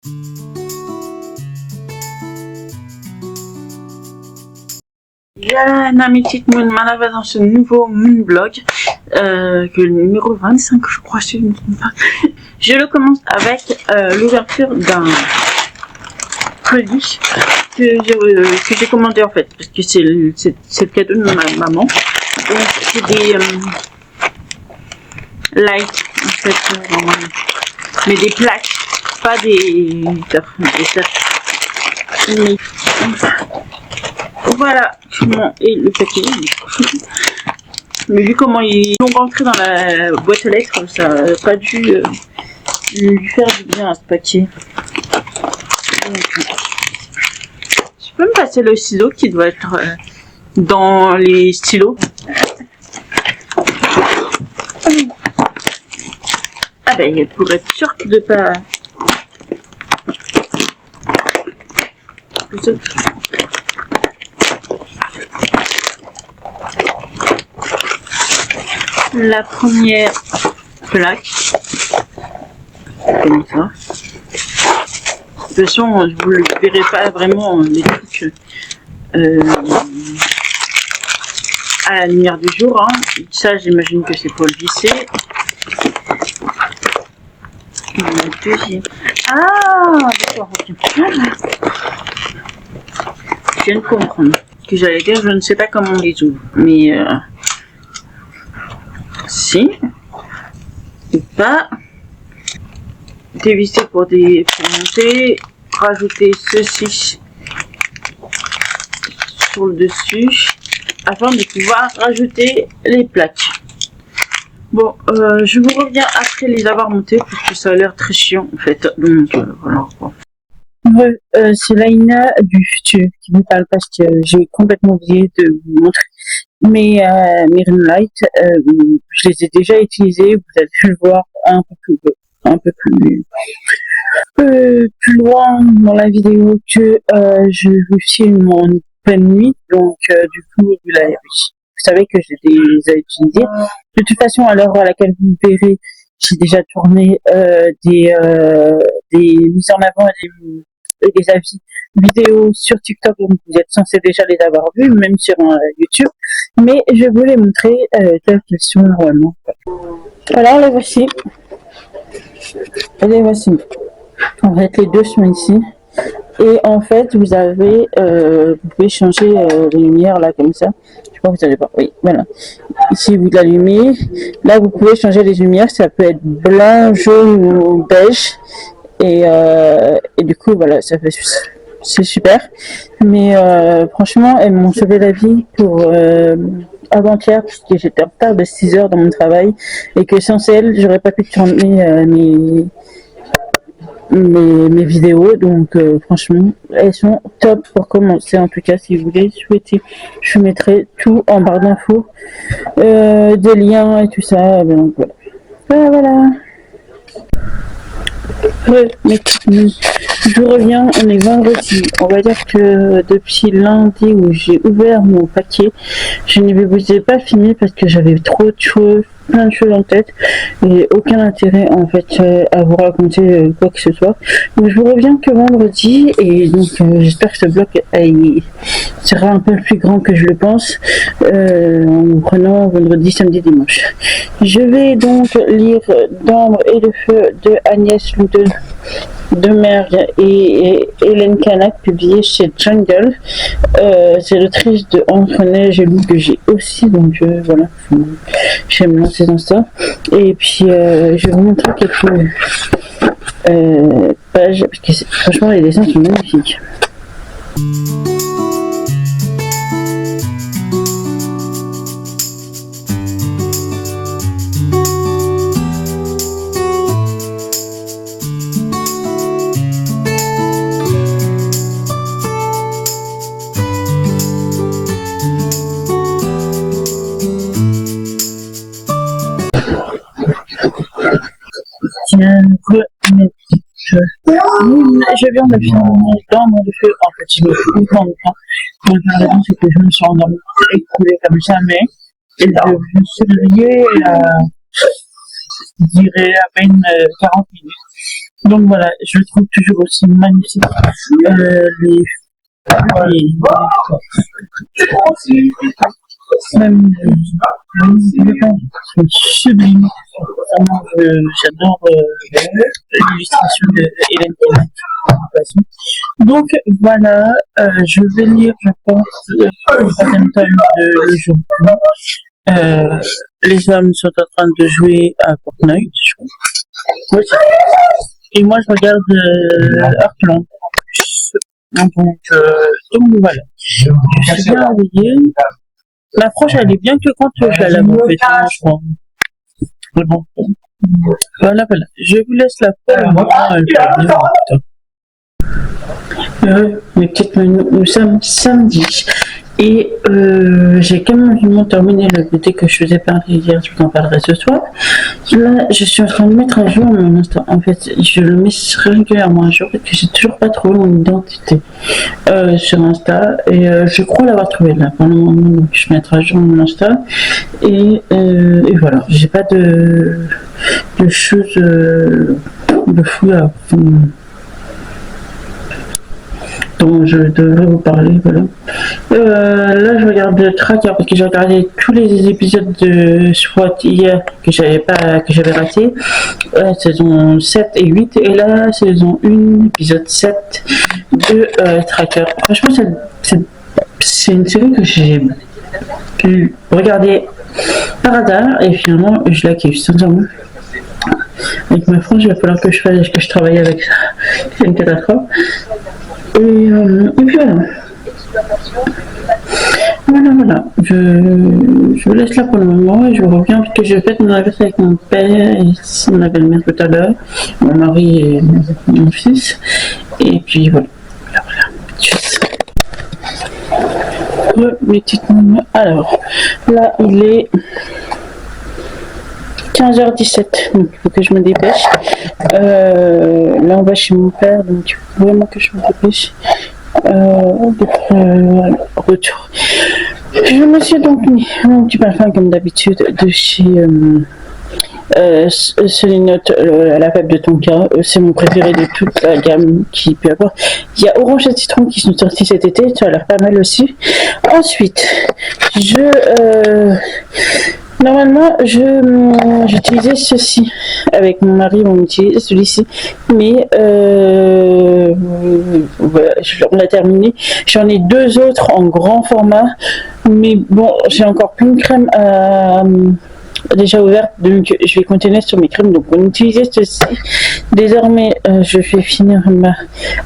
Y'a Nami Petite Moon Manava dans ce nouveau Moonblog, que le numéro 25 je crois, si je ne me trompe pas. Je le commence avec l'ouverture d'un colis que j'ai commandé en fait, parce que c'est le cadeau de ma maman. Donc c'est des lights en fait, mais des plaques, pas des mais voilà comment est le paquet. Mais vu comment ils sont rentrés dans la boîte aux lettres, ça n'a pas dû lui faire du bien à ce paquet. Donc, je peux me passer le ciseau qui doit être dans les stylos. Ah ben pour être sûr de pas. La première plaque, comme ça. De toute façon, vous ne verrez pas vraiment les trucs à la lumière du jour. Hein. Ça, j'imagine que c'est pour le visser. La deuxième. Ah, d'accord, ok. Je viens de comprendre. Ce que j'allais dire, je ne sais pas comment on les ouvre. Mais si. Ou pas. Dévisser pour monter. Rajouter ceci sur le dessus. Afin de pouvoir rajouter les plaques. Bon, je vous reviens après les avoir montés parce que ça a l'air très chiant en fait. Donc voilà quoi. C'est Laina du futur qui vous parle parce que j'ai complètement oublié de vous montrer mes ring lights. Je les ai déjà utilisés, vous avez pu le voir un peu plus loin dans la vidéo que je vous filme en pleine nuit. Donc du coup vous savez que je les ai utilisés. De toute façon, à l'heure à laquelle vous me verrez, j'ai déjà tourné des mises en avant et des avis vidéo sur TikTok, donc vous êtes censé déjà les avoir vus, même sur YouTube. Mais je vais vous les montrer telles qu'elles sont normalement. Alors les voici. Les voici. En fait, les deux sont ici. Et en fait, vous pouvez changer les lumières là comme ça. Je crois que vous allez voir. Oui, voilà. Ici, vous l'allumez. Là, vous pouvez changer les lumières. Ça peut être blanc, jaune ou beige. Et du coup, voilà, c'est super. Mais franchement, elles m'ont sauvé la vie pour avant-hier, parce que j'étais en retard de 6 heures dans mon travail. Et que sans elles, j'aurais pas pu tourner mes vidéos, donc franchement elles sont top pour commencer. En tout cas, si vous voulez souhaiter, je mettrai tout en barre d'infos, des liens et tout ça. Donc voilà. Je reviens, on est vendredi. On va dire que depuis lundi où j'ai ouvert mon paquet, je ne vous ai pas filmé parce que j'avais trop de choses, plein de choses en tête et aucun intérêt en fait à vous raconter quoi que ce soit. Donc je vous reviens que vendredi et donc j'espère que ce bloc sera un peu plus grand que je le pense en prenant vendredi, samedi, dimanche. Je vais donc lire D'Ambre et de Feu de Agnès de Mergue et Hélène Canac, publié chez Jungle. C'est l'autrice de Entre Neige et Loup que j'ai aussi, donc voilà, je vais me lancer dans ça. Et puis je vais vous montrer quelques pages, parce que franchement les dessins sont magnifiques. Je viens de finir D'Ambre et de Feu. En fait, je me suis contente. La raison, c'est que je me suis endormie écoulée comme jamais. Et je me suis réveillée je dirais à peine 40 minutes. Donc voilà, je le trouve toujours aussi magnifique. Les même les vents sont sublimes. Vraiment, j'adore l'illustration de Hélène Guérin. Donc voilà, je vais lire, je pense, le troisième tome de Le Jour. Les hommes sont en train de jouer à Fortnite, je crois. Oui. Et moi, je regarde Heartland. Donc voilà. Je suis bien envoyée. L'approche, elle est bien que quand je la lave, en fait, je crois. Mais bon. Voilà. Je vous laisse la fin. Mes petites menus, nous sommes samedi. Et j'ai quand même terminé le BD que je faisais parler hier, je vous en parlerai ce soir. Là, je suis en train de mettre à jour mon Insta. En fait, je le mets régulièrement à jour parce que j'ai toujours pas trouvé mon identité sur Insta. Et je crois l'avoir trouvé là pour le moment. Donc, je mettrai à jour mon Insta. Et voilà, j'ai pas de choses de fou là. Dont je devrais vous parler, voilà. Là, je regarde le tracker parce que j'ai regardé tous les épisodes de SWAT hier que j'avais raté. Saison 7 et 8, et là, saison 1, épisode 7 de tracker. Franchement, c'est une série que j'ai pu regarder par hasard et finalement, je la kiffe, sincèrement. Avec ma France, il va falloir que je travaille avec ça. C'est une catastrophe. Et puis voilà. Je vous laisse là pour le moment et je reviens parce que je fête mon anniversaire avec mon père et ma belle-mère tout à l'heure, mon mari et mon fils. Et puis voilà. Tchuss. Mes petites mamans. Alors, là il est 15h17, donc il faut que je me dépêche. Là on va chez mon père, donc il faut vraiment que je me dépêche. Retour. Je me suis donc mis mon petit parfum comme d'habitude de chez Solinote, la fève de Tonka. C'est mon préféré de toute la gamme qui peut avoir. Il y a Orange et Citron qui sont sortis cet été, ça a l'air pas mal aussi. Ensuite, normalement, j'utilisais ceci avec mon mari, on utilisait celui-ci, mais voilà, on l'a terminé. J'en ai deux autres en grand format, mais bon, j'ai encore plein de crèmes déjà ouverte, donc je vais continuer sur mes crèmes. Donc on utilisait ceci. Désormais, je vais finir ma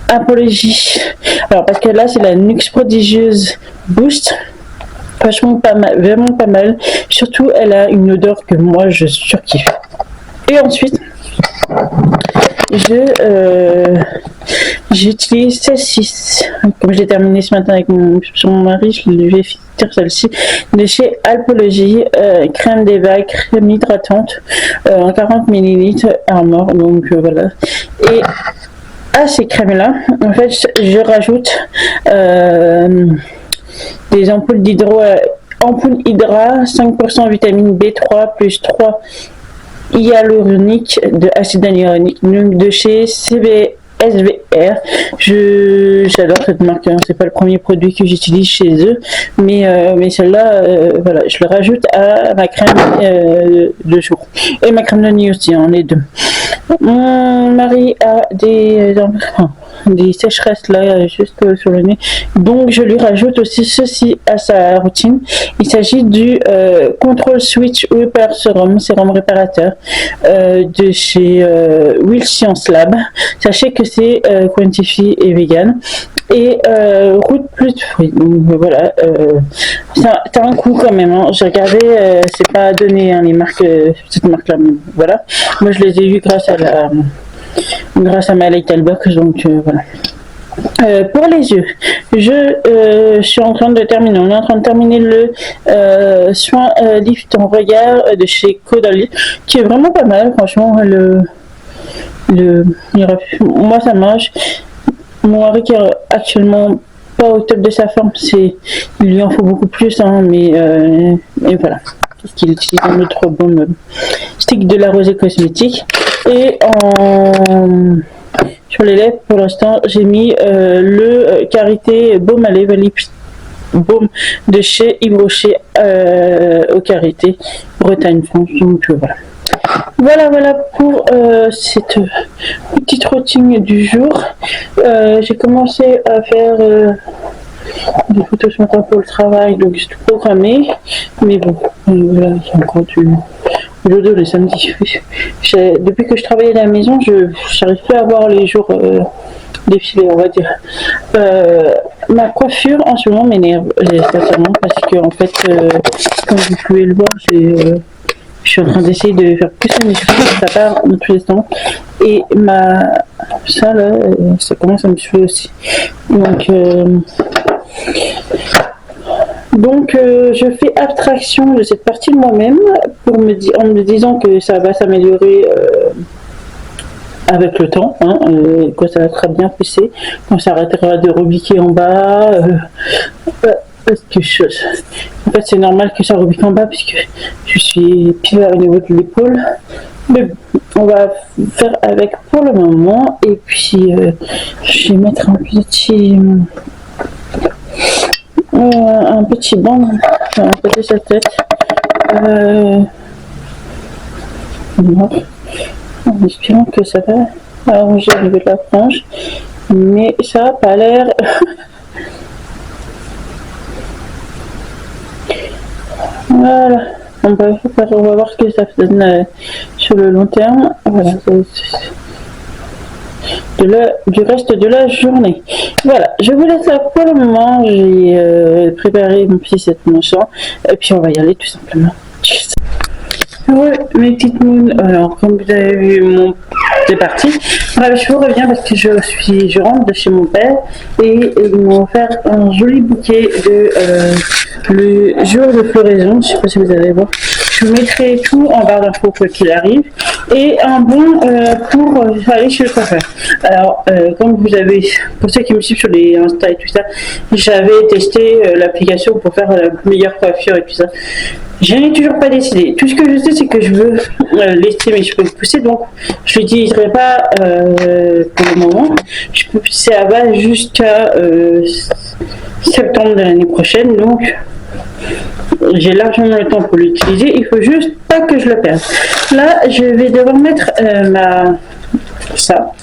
apologie. Alors parce que là, c'est la NYX Prodigieuse Boost. Franchement pas mal, vraiment pas mal. Surtout, elle a une odeur que moi je surkiffe. Et ensuite, j'utilise celle-ci. Comme je l'ai terminé ce matin avec mon mari, je vais finir celle-ci. De chez Alpologie, crème d'Eva, crème hydratante, en 40 ml Armor. Donc voilà. Et à ces crèmes-là, en fait, je rajoute des ampoules ampoules Hydra, 5% vitamine B3 plus 3 hyaluronique de acide hyaluronique, de chez SVR. J'adore cette marque, hein. C'est pas le premier produit que j'utilise chez eux, mais celle-là, voilà, je le rajoute à ma crème de jour et ma crème de nuit aussi, hein, les deux. Mon mari a des sécheresses là juste sur le nez, donc je lui rajoute aussi ceci à sa routine. Il s'agit du Control Switch Repair sérum réparateur de chez Will Science Lab. Sachez que c'est quantifié et vegan et route plus de fruits. Donc voilà, ça a un coût quand même, hein. J'ai regardé, c'est pas donné, hein, les marques, cette marque là, mais voilà, moi je les ai eu grâce à ma Little Box, donc voilà. Pour les yeux, je suis en train de terminer. On est en train de terminer le soin lift ton regard de chez Caudalie, qui est vraiment pas mal, franchement. Moi ça marche. Mon mari qui est actuellement pas au top de sa forme, il lui en faut beaucoup plus, hein, mais et voilà. Qu'est-ce qu'il utilise un autre bon stick de la rosée cosmétique. Et sur les lèvres, pour l'instant, j'ai mis le Karité Baume à lèvres Lips Baume de chez Yves Rocher au Karité, Bretagne, France. Donc voilà. Voilà pour cette petite routine du jour. J'ai commencé à faire des photos ce matin pour le travail, donc c'est tout programmé. Mais bon, voilà, c'est encore du jour le samedi. Depuis que je travaillais à la maison, je n'arrive plus à voir les jours défiler, on va dire. Ma coiffure en ce moment m'énerve, sincèrement, parce que en fait, comme vous pouvez le voir, je suis en train d'essayer de faire pousser mes cheveux, ça part dans tous les temps. Et ça là, ça commence à me suivre aussi. Donc, je fais abstraction de cette partie de moi-même en me disant que ça va s'améliorer avec le temps, hein, quand ça va très bien pousser, quand ça arrêtera de rebiquer en bas. En fait, c'est normal que ça rebique en bas puisque je suis pivot au niveau de l'épaule. Mais bon, on va faire avec pour le moment. Et puis, je vais mettre un petit banc à côté de sa tête. En espérant que ça va arranger au niveau de la frange. Mais ça n'a pas l'air. Voilà, on va voir ce que ça donne sur le long terme. Voilà, du reste de la journée. Voilà, je vous laisse là pour le moment. J'ai préparé mon petit set machin et puis on va y aller tout simplement. Ouais, mes petites mounes, alors comme vous avez vu, c'est parti. Bref, je vous reviens parce que je rentre de chez mon père et ils m'ont offert un joli bouquet de le jour de floraison. Je sais pas si vous allez voir. Je vous mettrai tout en barre d'infos quoi qu'il arrive et un bon pour aller chez le coiffeur. Alors, comme vous avez, pour ceux qui me suivent sur les Insta et tout ça, j'avais testé l'application pour faire la meilleure coiffure et tout ça. Je n'ai toujours pas décidé. Tout ce que je sais, c'est que je veux laisser mes cheveux pousser, donc je l'utiliserai pas pour le moment. Je peux pousser à bas jusqu'à septembre de l'année prochaine, donc j'ai largement le temps pour l'utiliser. Il faut juste pas que je le perde. Là, je vais devoir mettre ça.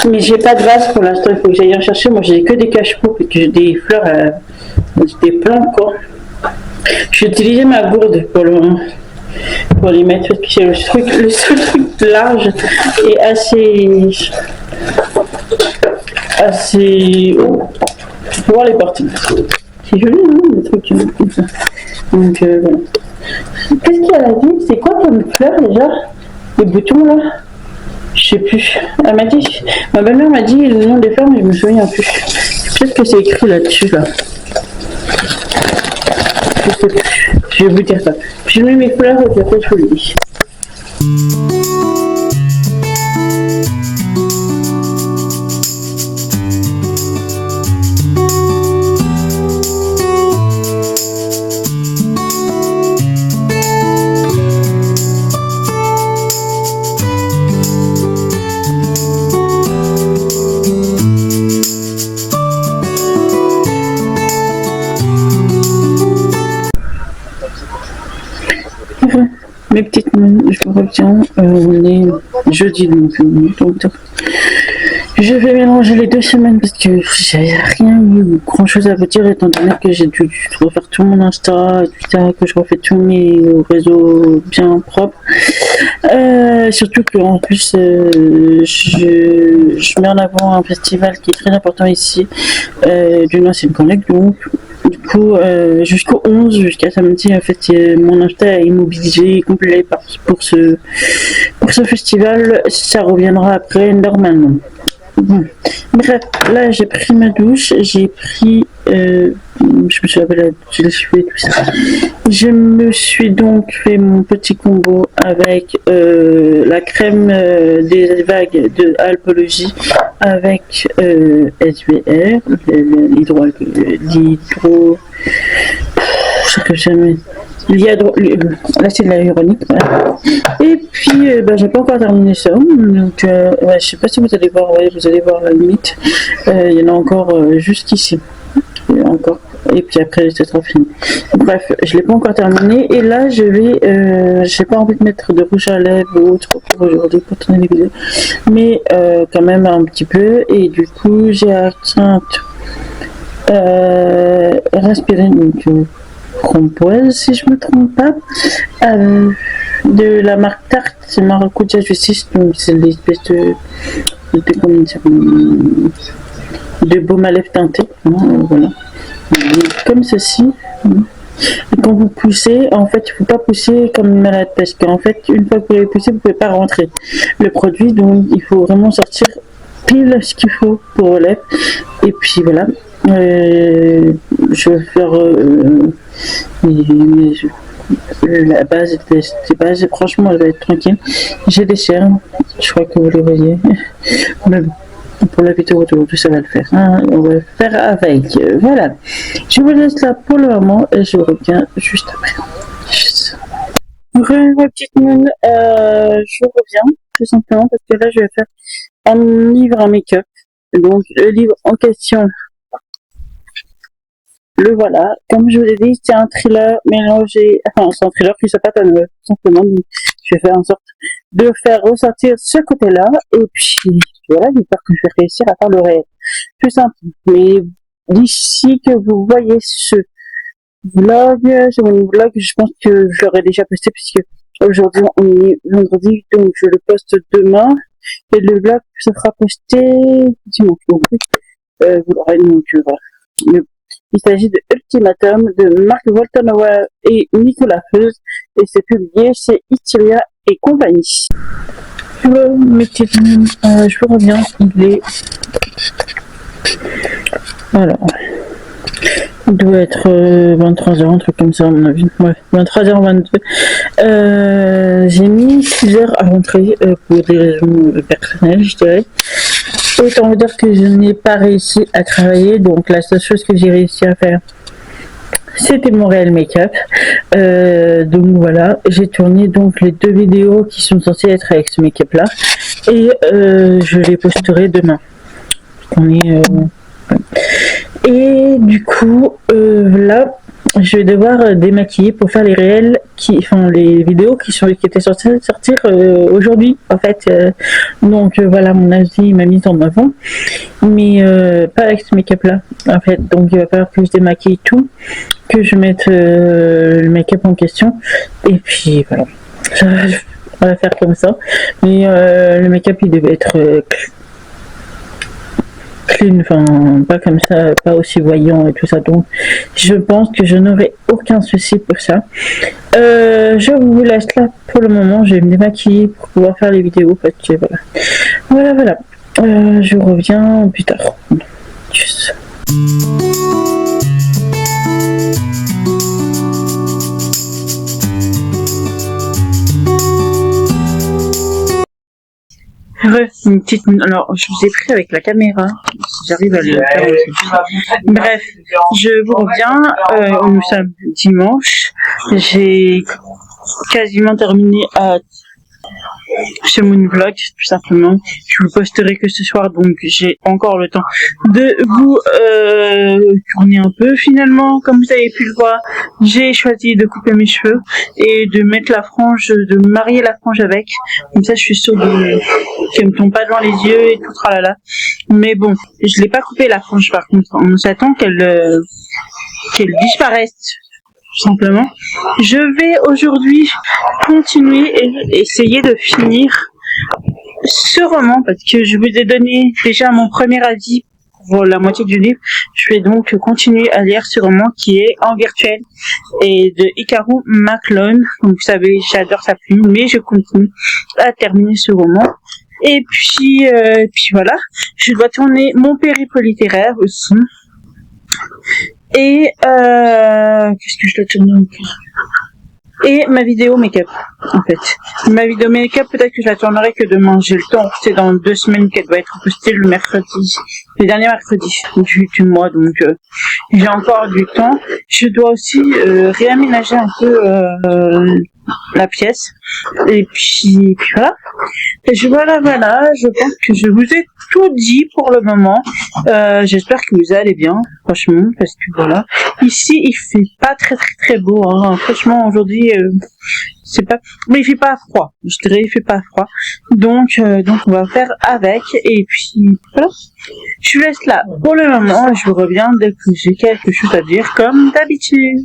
Mais j'ai pas de vase pour l'instant, il faut que j'aille en chercher. Moi, j'ai que des cache-pots et que j'ai des fleurs, des plantes, quoi. J'ai utilisé ma gourde pour les mettre parce que c'est le seul truc large et assez haut pour pouvoir les porter. C'est joli, non, les trucs comme ça. Donc voilà. Qu'est-ce qu'elle a dit? C'est quoi comme fleur déjà? Les boutons là? Je sais plus. Elle m'a dit, ma belle-mère m'a dit le nom des fleurs, mais je me souviens plus. Peut-être que c'est écrit là-dessus là. Je vais vous dire ça. Je mets mes fleurs et puis après je vous le dis. Mes petites mains, je vous reviens, on est jeudi donc je vais mélanger les 2 semaines parce que j'ai rien eu grand chose à vous dire étant donné que j'ai dû refaire tout mon Insta et tout ça, que je refais tous mes réseaux bien propres. Surtout que en plus je mets en avant un festival qui est très important ici, du Noisy Connect, donc du coup jusqu'au 11, jusqu'à samedi en fait mon Insta est immobilisé complet pour ce festival. Ça reviendra après normalement. Bon. Bref, là j'ai pris ma douche, j'ai pris je me suis lavé les cheveux et tout ça. Je me suis donc fait mon petit combo avec la crème des vagues de Alpologie avec SVR, l'hydro, je sais que jamais là c'est de l'hyaluronique. Voilà. Et puis j'ai pas encore terminé ça, donc ouais, je sais pas si vous allez voir, ouais, vous allez voir la limite. Il y en a encore jusqu'ici. Encore. Et puis après c'est trop fini. Bref, je l'ai pas encore terminé et là je vais j'ai pas envie de mettre de rouge à lèvres ou autre pour aujourd'hui pour tourner les vidéos, mais quand même un petit peu, et du coup j'ai atteint respirer, donc framboise si je me trompe pas, de la marque Tarte, c'est Maracuja Justice, donc c'est l'espèce comment dire, de baume à lèvres teinté, voilà. Comme ceci. Et quand vous poussez, en fait, il ne faut pas pousser comme une malade parce qu'en fait, une fois que vous avez poussé, vous ne pouvez pas rentrer le produit, donc il faut vraiment sortir pile ce qu'il faut pour vos lèvres. Et puis voilà, je vais faire la base, et franchement, elle va être tranquille. J'ai des cernes, je crois que vous le voyez. Mais bon, pour la vidéo d'aujourd'hui, ça va le faire. Hein. On va le faire avec. Voilà. Je vous laisse là pour le moment et je reviens juste après. Ma petite moune, je reviens tout simplement parce que là, je vais faire un livre à make-up. Donc, le livre en question, le voilà. Comme je vous l'ai dit, c'est un thriller mélangé. Enfin, c'est un thriller qui se passe à Noël, tout simplement. Donc, je vais faire en sorte de faire ressortir ce côté-là. Et puis, voilà, j'espère que je vais réussir à faire le réel. Tout simple. Mais d'ici que vous voyez ce vlog, je pense que je l'aurai déjà posté puisque aujourd'hui on est vendredi, donc je le poste demain. Et le vlog sera posté dimanche. Donc, vous l'aurez, donc voilà. Il s'agit de Ultimatum de Mark Woltenauer et Nicolas Feuz et c'est publié chez Itilia et compagnie. Mes petites je vous reviens, il est... Alors, il doit être 23h, un truc comme ça à mon avis. Ouais, 23h22. J'ai mis 6h à rentrer pour des raisons personnelles, je dirais. Autant vous dire que je n'ai pas réussi à travailler, donc la seule chose que j'ai réussi à faire, c'était mon réel make-up. Donc voilà, j'ai tourné donc les 2 vidéos qui sont censées être avec ce make-up là, et je les posterai demain. On est, et du coup, là, je vais devoir démaquiller pour faire les réels les vidéos qui étaient censées sortir aujourd'hui en fait. Donc voilà, mon avis m'a mise en avant, mais pas avec ce make-up là en fait. Donc il va falloir que je démaquille tout, que je mette le make-up en question, et puis voilà. On va faire comme ça. Mais le make-up il devait être clean, enfin pas comme ça, pas aussi voyant et tout ça, donc je pense que je n'aurai aucun souci pour ça. Je vous laisse là pour le moment, je vais me démaquiller pour pouvoir faire les vidéos parce que voilà. Je reviens plus tard. Tchuss. Une petite... Alors, je vous ai pris avec la caméra, si j'arrive à le faire aussi. Bref, je vous reviens, nous sommes dimanche, j'ai quasiment terminé à ce moonvlog, tout simplement. Je vous posterai que ce soir, donc j'ai encore le temps de vous tourner un peu. Finalement, comme vous avez pu le voir, j'ai choisi de couper mes cheveux et de mettre la frange, de marier la frange avec. Comme ça, je suis sûre qu'elle me tombe pas devant les yeux et tout tralala. Mais bon, je l'ai pas coupé la frange par contre. On s'attend qu'elle disparaisse. Simplement. Je vais aujourd'hui continuer et essayer de finir ce roman parce que je vous ai donné déjà mon premier avis pour la moitié du livre. Je vais donc continuer à lire ce roman qui est en virtuel et de Hikaru Maclone. Donc vous savez, j'adore sa plume, mais je continue à terminer ce roman. Et puis voilà, je dois tourner mon périple littéraire aussi. Et qu'est-ce que je dois tourner encore? Et ma vidéo make-up, en fait. Ma vidéo make-up, peut-être que je la tournerai que demain. J'ai le temps. C'est dans 2 semaines qu'elle doit être postée le mercredi le dernier mercredi du mois, donc j'ai encore du temps. Je dois aussi réaménager un peu la pièce. Et puis voilà. Voilà, je pense que je vous ai tout dit pour le moment. J'espère que vous allez bien, franchement, parce que voilà. Ici, il fait pas très beau, hein. Franchement, aujourd'hui, c'est pas, mais il fait pas froid. Je dirais, il fait pas froid. Donc on va faire avec. Et puis voilà. Je vous laisse là pour le moment. Je vous reviens dès que j'ai quelque chose à dire, comme d'habitude.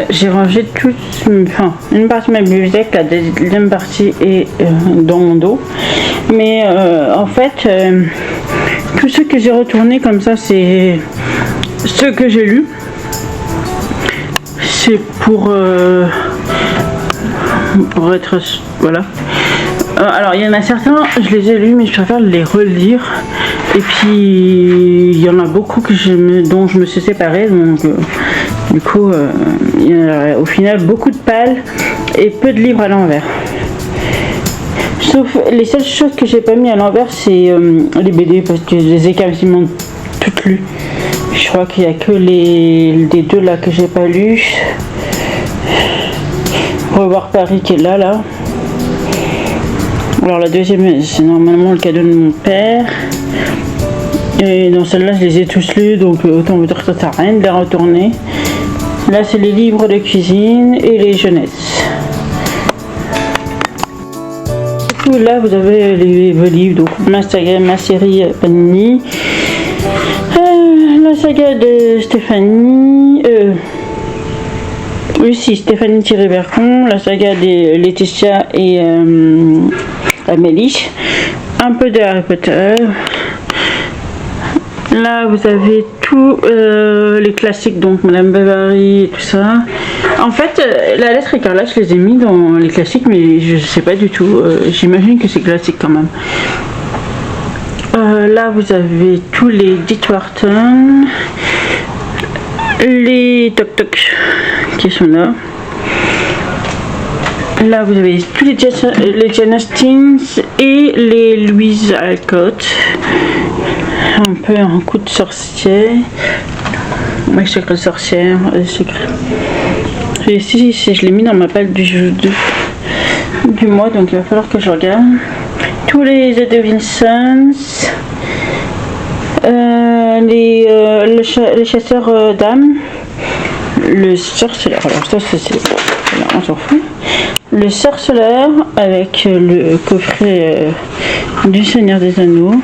J'ai rangé une partie de ma bibliothèque, la deuxième partie est dans mon dos. Mais en fait, tout ce que j'ai retourné comme ça, c'est ce que j'ai lu. C'est pour être... Voilà. Alors, il y en a certains, je les ai lus, mais je préfère les relire. Et puis, il y en a beaucoup dont je me suis séparée, donc... Du coup, il y a au final beaucoup de pales et peu de livres à l'envers. Sauf les seules choses que j'ai pas mis à l'envers, c'est les BD parce que je les ai quasiment toutes lues. Je crois qu'il y a que les deux là que j'ai pas lus. Revoir Paris qui est là. Alors la deuxième, c'est normalement le cadeau de mon père. Et dans celle-là, je les ai tous lus, donc autant vous dire que ça sert à rien de les retourner. Là, c'est les livres de cuisine et les jeunesses. Du coup, là, vous avez vos livres, donc ma série Panini, la saga de Stéphanie, Stéphanie Thierry-Bercon, la saga de Laetitia et Amélie, un peu de Harry Potter. Là, vous avez tous les classiques, donc Madame Bovary et tout ça. En fait, la lettre écarlate, je les ai mis dans les classiques, mais je sais pas du tout. J'imagine que c'est classique quand même. Là, vous avez tous les Dick Wharton, les Toc Toc qui sont là. Là, vous avez tous les Jane Austen et les Louise Alcott. Un peu un coup de sorcier. Moi, secret sorcière. Ici, je l'ai mis dans ma palle du mois, donc il va falloir que je regarde. Tous les The Vincents, les chasseurs d'âmes, le sorceleur. Alors ça, on s'en fout. Le sorceleur avec le coffret du Seigneur des Anneaux.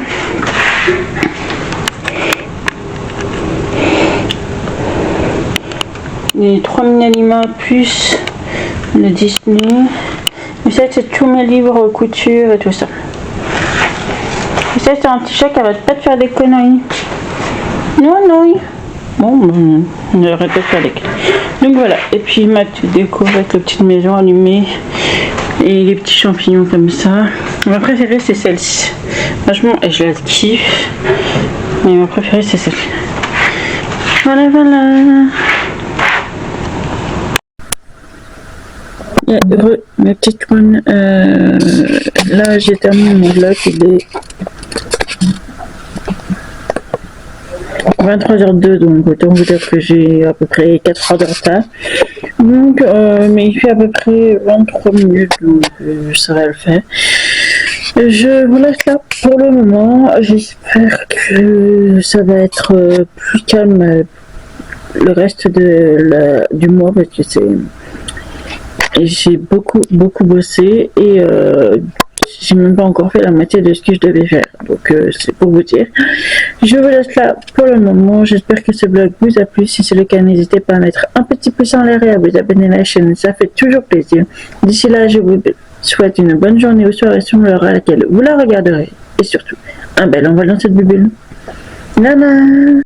Les 3000 aliments plus le Disney. Mais ça, c'est tous mes livres couture et tout ça. Et ça, c'est un petit chat qui arrête pas de faire des conneries. Non. Bon, on arrête pas de faire des conneries. Donc voilà. Et puis ma petite déco avec la petite maison allumée et les petits champignons comme ça. Ma préférée, c'est celle-ci. Franchement, et je la kiffe. Mais ma préférée, c'est celle-ci. Voilà. Ma petite one, là j'ai terminé mon vlog, il est 23h02, donc autant vous dire que j'ai à peu près 4 heures de retard. Donc, mais il fait à peu près 23 minutes, donc ça va le faire. Je vous laisse là pour le moment, j'espère que ça va être plus calme le reste du mois parce que j'ai beaucoup bossé et j'ai même pas encore fait la moitié de ce que je devais faire, donc c'est pour vous dire. Je vous laisse là pour le moment, j'espère que ce vlog vous a plu. Si c'est le cas, n'hésitez pas à mettre un petit pouce en l'air et à vous abonner à la chaîne, ça fait toujours plaisir. D'ici là, je vous souhaite une bonne journée ou soirée sur l'heure à laquelle vous la regarderez, et surtout un bel envol dans cette bulle. Nana.